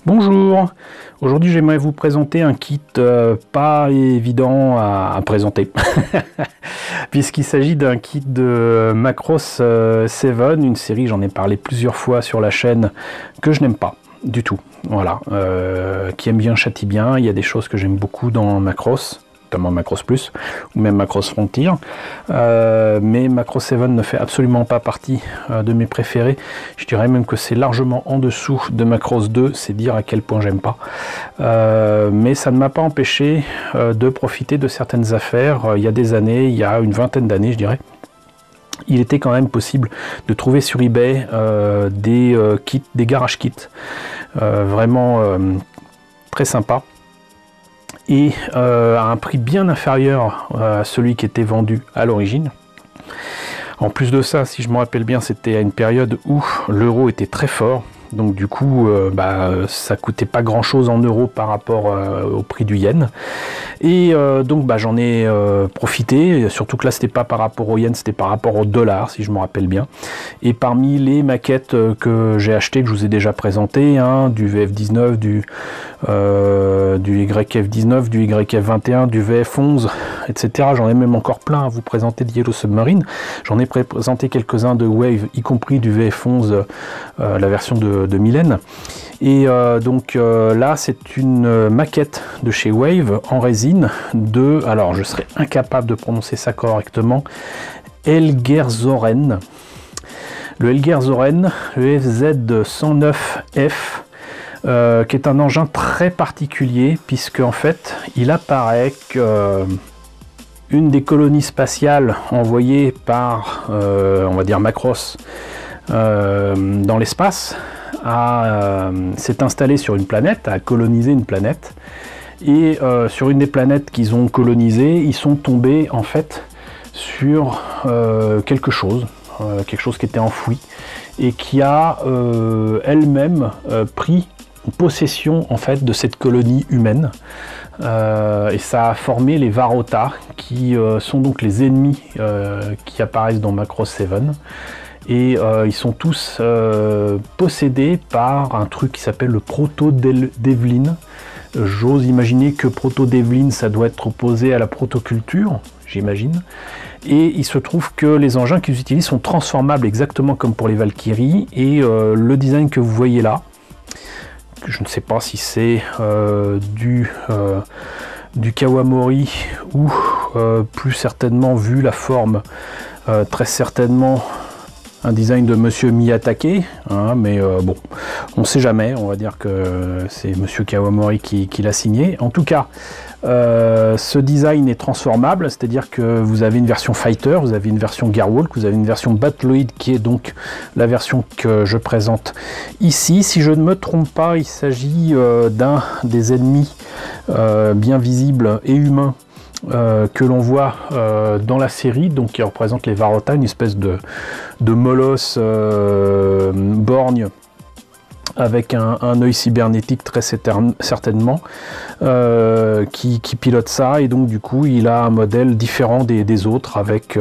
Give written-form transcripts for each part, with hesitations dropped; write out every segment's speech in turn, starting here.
Bonjour, aujourd'hui j'aimerais vous présenter un kit pas évident à présenter puisqu'il s'agit d'un kit de Macross 7, une série, j'en ai parlé plusieurs fois sur la chaîne, que je n'aime pas du tout. Voilà, qui aime bien châtie bien. Il y a des choses que j'aime beaucoup dans Macross, notamment Macross Plus ou même Macross Frontier, mais Macross 7 ne fait absolument pas partie de mes préférés. Je dirais même que c'est largement en dessous de Macross 2, c'est dire à quel point j'aime pas, mais ça ne m'a pas empêché de profiter de certaines affaires. Il y a des années, il y a une vingtaine d'années je dirais, il était quand même possible de trouver sur eBay des kits, des garage kits vraiment très sympas, et à un prix bien inférieur à celui qui était vendu à l'origine. En plus de ça, si je me rappelle bien, c'était à une période où l'euro était très fort, donc du coup ça coûtait pas grand chose en euros par rapport au prix du yen, et donc j'en ai profité, surtout que là c'était pas par rapport au yen, c'était par rapport au dollar si je me rappelle bien. Et parmi les maquettes que j'ai acheté, que je vous ai déjà présenté, hein, du VF19, du YF19, du YF21, du VF11, etc. J'en ai même encore plein à vous présenter de Yellow Submarine. J'en ai présenté quelques-uns de Wave, y compris du VF11, la version de Mylène. Et là c'est une maquette de chez Wave en résine de, alors je serais incapable de prononcer ça correctement, Elgerzoren. Le Elgerzoren, le FZ109F, qui est un engin très particulier, puisque en fait il apparaît que une des colonies spatiales envoyées par on va dire Macross dans l'espace s'est installée sur une planète, a colonisé une planète, et sur une des planètes qu'ils ont colonisées, ils sont tombés en fait sur quelque chose qui était enfoui et qui a elle-même pris possession en fait de cette colonie humaine, et ça a formé les Varota, qui sont donc les ennemis qui apparaissent dans Macross 7, et ils sont tous possédés par un truc qui s'appelle le Proto-Devlin. J'ose imaginer que Proto-Devlin ça doit être opposé à la protoculture, j'imagine. Et il se trouve que les engins qu'ils utilisent sont transformables exactement comme pour les Valkyries, et le design que vous voyez là, je ne sais pas si c'est du Kawamori ou plus certainement, vu la forme, très certainement un design de Monsieur Miyatake, hein, mais bon, on ne sait jamais, on va dire que c'est Monsieur Kawamori qui l'a signé. En tout cas, ce design est transformable, c'est-à-dire que vous avez une version Fighter, vous avez une version Gearwalk, vous avez une version Battloid qui est donc la version que je présente ici. Si je ne me trompe pas, il s'agit d'un des ennemis bien visibles et humains que l'on voit dans la série, donc qui représente les Varota, une espèce de molosse borgne avec un œil cybernétique très certainement, qui pilote ça, et donc du coup il a un modèle différent des autres, avec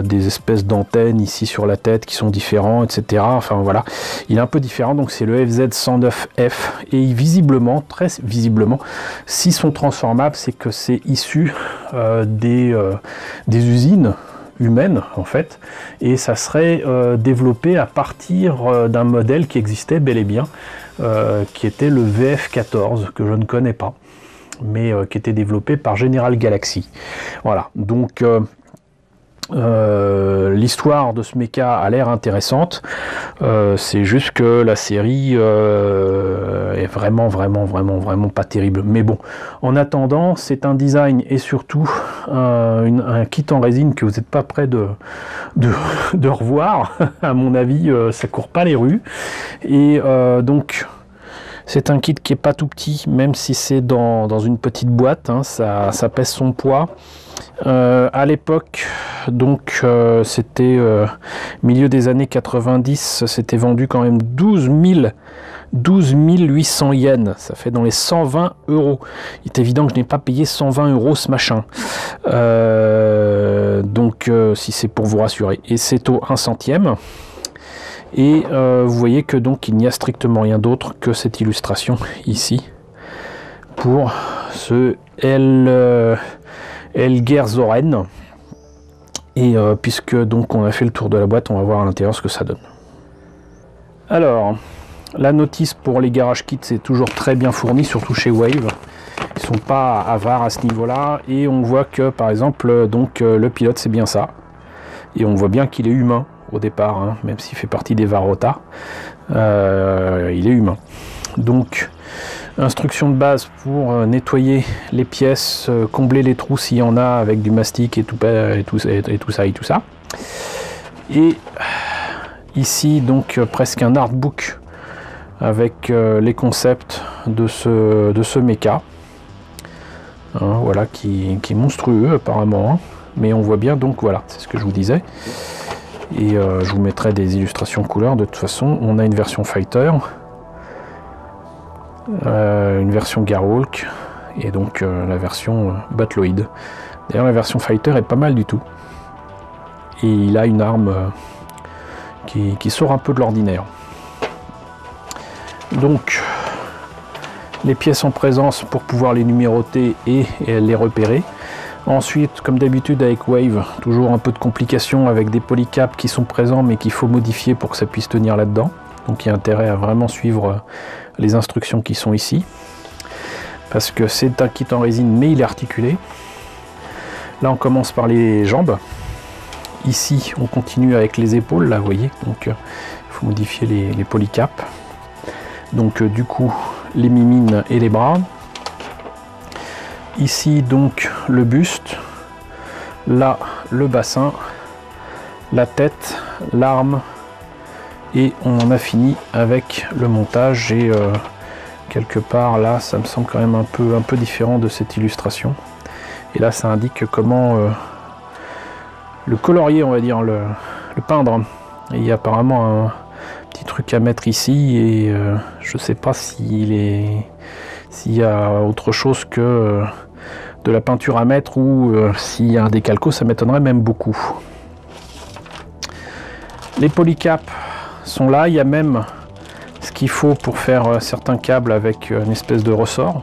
des espèces d'antennes ici sur la tête qui sont différents, etc. Enfin voilà, il est un peu différent, donc c'est le FZ109F, et visiblement, très visiblement, s'ils sont transformables, c'est que c'est issu des usines humaine en fait, et ça serait développé à partir d'un modèle qui existait bel et bien, qui était le VF14, que je ne connais pas, mais qui était développé par General Galaxy. Voilà, donc l'histoire de ce mecha a l'air intéressante, c'est juste que la série est vraiment pas terrible, mais bon, en attendant, c'est un design et surtout un kit en résine que vous n'êtes pas prêt de revoir. À mon avis, ça court pas les rues, et donc c'est un kit qui est pas tout petit, même si c'est dans une petite boîte, hein, ça pèse son poids. À l'époque, donc c'était milieu des années 90, c'était vendu quand même 12 800 yens, ça fait dans les 120 euros. Il est évident que je n'ai pas payé 120 euros ce machin, donc si c'est pour vous rassurer. Et c'est au 1 centième. Et vous voyez que donc il n'y a strictement rien d'autre que cette illustration ici pour ce Elgerzoren. Et puisque donc on a fait le tour de la boîte, on va voir à l'intérieur ce que ça donne. Alors, la notice pour les garage kits c'est toujours très bien fourni, surtout chez Wave. Ils sont pas avares à ce niveau-là. Et on voit que par exemple donc le pilote c'est bien ça. Et on voit bien qu'il est humain au départ, hein, même s'il fait partie des Varota. Il est humain. Donc instruction de base pour nettoyer les pièces, combler les trous s'il y en a avec du mastic et tout ça. Et ici donc presque un artbook avec les concepts de ce mecha. Hein, voilà, qui est monstrueux apparemment. Hein. Mais on voit bien donc voilà, c'est ce que je vous disais. Et je vous mettrai des illustrations couleurs. De toute façon, on a une version Fighter. Une version Garwalk et donc la version Battloid. D'ailleurs la version Fighter est pas mal du tout et il a une arme qui sort un peu de l'ordinaire. Donc les pièces en présence pour pouvoir les numéroter et les repérer. Ensuite, comme d'habitude avec Wave, toujours un peu de complications avec des polycaps qui sont présents mais qu'il faut modifier pour que ça puisse tenir là-dedans. Donc il y a intérêt à vraiment suivre les instructions qui sont ici. Parce que c'est un kit en résine mais il est articulé. Là on commence par les jambes. Ici on continue avec les épaules, là vous voyez. Donc il faut modifier les polycaps. Donc du coup les mimines et les bras. Ici donc le buste. Là le bassin. La tête, l'arme. Et on en a fini avec le montage et quelque part là ça me semble quand même un peu différent de cette illustration. Et là ça indique comment le colorier, on va dire, le peindre. Et il y a apparemment un petit truc à mettre ici et je sais pas s'il y a autre chose que de la peinture à mettre ou s'il y a un décalco, ça m'étonnerait même beaucoup. Les polycaps sont là, il y a même ce qu'il faut pour faire certains câbles avec une espèce de ressort.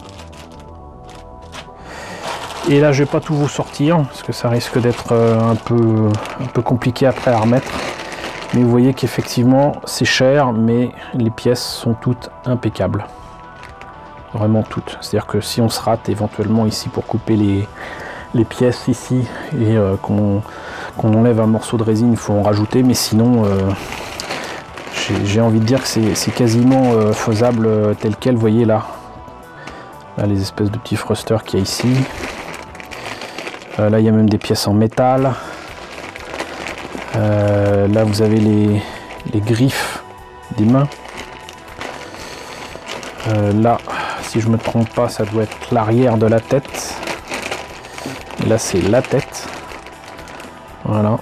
Et là je vais pas tout vous sortir parce que ça risque d'être un peu compliqué après à remettre. Mais vous voyez qu'effectivement c'est cher mais les pièces sont toutes impeccables. Vraiment toutes. C'est-à-dire que si on se rate éventuellement ici pour couper les pièces ici et qu'on enlève un morceau de résine, il faut en rajouter, mais sinon j'ai envie de dire que c'est quasiment faisable tel quel. Vous voyez là les espèces de petits thrusters qu'il y a ici. Là il y a même des pièces en métal. Là vous avez les griffes des mains. Là si je me trompe pas ça doit être l'arrière de la tête. Et là c'est la tête. Voilà.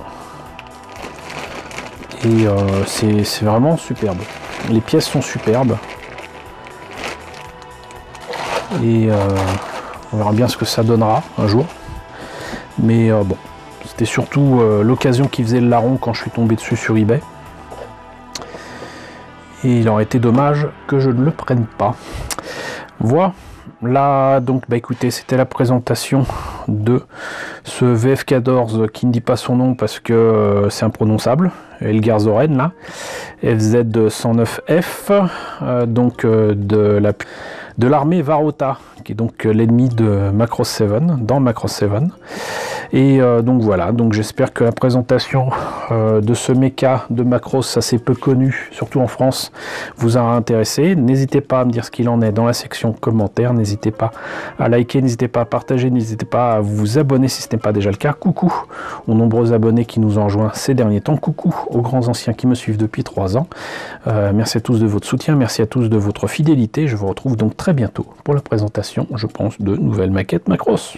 Et c'est vraiment superbe. Les pièces sont superbes. Et on verra bien ce que ça donnera un jour. Mais bon, c'était surtout l'occasion qui faisait le larron quand je suis tombé dessus sur eBay. Et il aurait été dommage que je ne le prenne pas. Voilà. Là, donc, bah écoutez, c'était la présentation de ce VF14 qui ne dit pas son nom parce que c'est imprononçable, Elgerzoren là, FZ109F, donc de l'armée Varota, qui est donc l'ennemi de Macross 7, dans Macross 7. Et donc voilà, donc j'espère que la présentation de ce mecha de Macross assez peu connu, surtout en France, vous aura intéressé. N'hésitez pas à me dire ce qu'il en est dans la section commentaires, n'hésitez pas à liker, n'hésitez pas à partager, n'hésitez pas à vous abonner si ce n'est pas déjà le cas. Coucou aux nombreux abonnés qui nous ont rejoints ces derniers temps, coucou aux grands anciens qui me suivent depuis 3 ans. Merci à tous de votre soutien, merci à tous de votre fidélité. Je vous retrouve donc très bientôt pour la présentation, je pense, de nouvelles maquettes Macross.